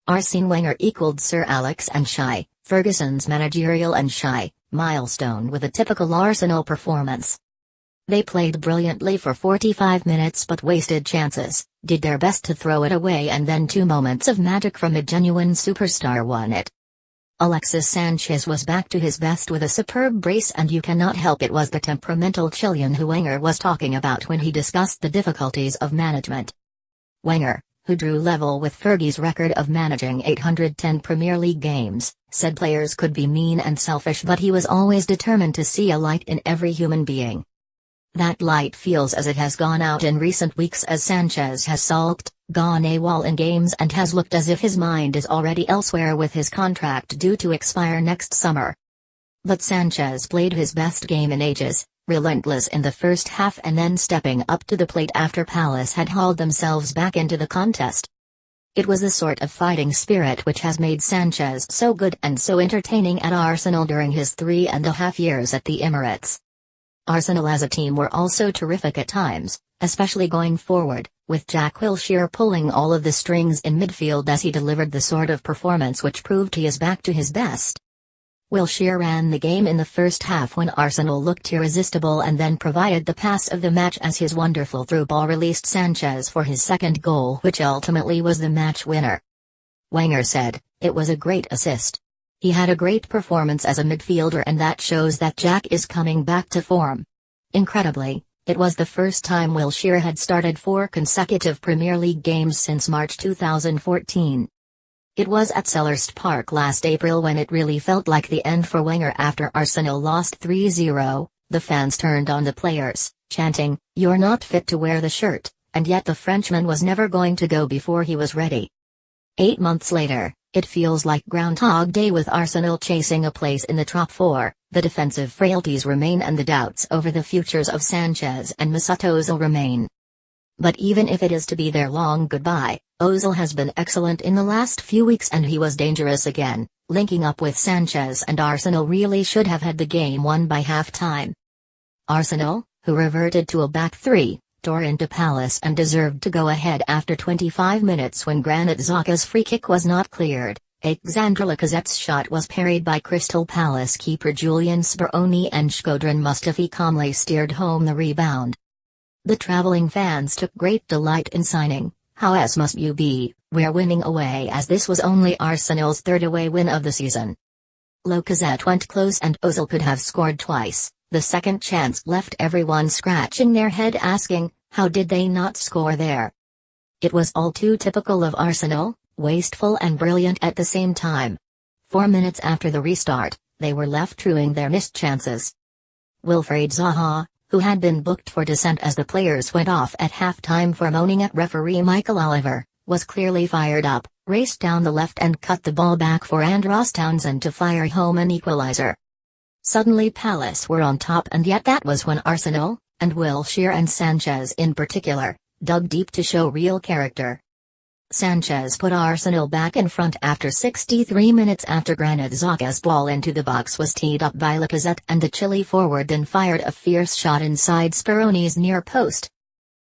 Arsene Wenger equaled Sir Alex and Ferguson's managerial and milestone with a typical Arsenal performance. They played brilliantly for 45 minutes but wasted chances, did their best to throw it away, and then 2 moments of magic from a genuine superstar won it. Alexis Sanchez was back to his best with a superb brace, and you cannot help it was the temperamental Chilean who Wenger was talking about when he discussed the difficulties of management. Wenger, who drew level with Fergie's record of managing 810 Premier League games, said players could be mean and selfish, but he was always determined to see a light in every human being. That light feels as it has gone out in recent weeks as Sanchez has sulked, gone AWOL in games, and has looked as if his mind is already elsewhere with his contract due to expire next summer. But Sanchez played his best game in ages, relentless in the first half and then stepping up to the plate after Palace had hauled themselves back into the contest. It was the sort of fighting spirit which has made Sanchez so good and so entertaining at Arsenal during his 3.5 years at the Emirates. Arsenal as a team were also terrific at times, especially going forward, with Jack Wilshere pulling all of the strings in midfield as he delivered the sort of performance which proved he is back to his best. Wilshere ran the game in the first half when Arsenal looked irresistible and then provided the pass of the match as his wonderful through ball released Sanchez for his second goal, which ultimately was the match winner. Wenger said, "It was a great assist. He had a great performance as a midfielder, and that shows that Jack is coming back to form." Incredibly, it was the first time Wilshere had started 4 consecutive Premier League games since March 2014. It was at Selhurst Park last April when it really felt like the end for Wenger after Arsenal lost 3-0. The fans turned on the players, chanting, "You're not fit to wear the shirt," and yet the Frenchman was never going to go before he was ready. 8 months later, it feels like Groundhog Day with Arsenal chasing a place in the top 4, the defensive frailties remain and the doubts over the futures of Sanchez and Mesut Ozil remain. But even if it is to be their long goodbye, Ozil has been excellent in the last few weeks and he was dangerous again, linking up with Sanchez, and Arsenal really should have had the game won by half-time. Arsenal, who reverted to a back 3, tore into Palace and deserved to go ahead after 25 minutes when Granit Xhaka's free kick was not cleared. Alexandre Lacazette's shot was parried by Crystal Palace keeper Julian Speroni, and Shkodran Mustafi calmly steered home the rebound. The travelling fans took great delight in signing, "How as must you be, we're winning away," as this was only Arsenal's 3rd away win of the season. Lacazette went close and Ozil could have scored twice. The second chance left everyone scratching their head asking, how did they not score there? It was all too typical of Arsenal, wasteful and brilliant at the same time. 4 minutes after the restart, they were left truing their missed chances. Wilfried Zaha, who had been booked for dissent as the players went off at half-time for moaning at referee Michael Oliver, was clearly fired up, raced down the left and cut the ball back for Andros Townsend to fire home an equaliser. Suddenly Palace were on top, and yet that was when Arsenal, and Wilshere and Sanchez in particular, dug deep to show real character. Sanchez put Arsenal back in front after 63 minutes after Granit Xhaka's ball into the box was teed up by Lacazette, and the Chile forward then fired a fierce shot inside Speroni's near post.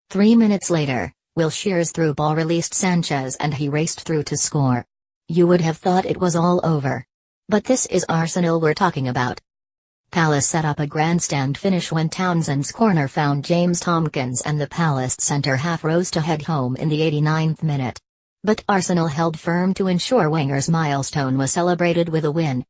3 minutes later, Wilshere's through ball released Sanchez and he raced through to score. You would have thought it was all over. But this is Arsenal we're talking about. Palace set up a grandstand finish when Townsend's corner found James Tompkins and the Palace centre-half rose to head home in the 89th minute. But Arsenal held firm to ensure Wenger's milestone was celebrated with a win.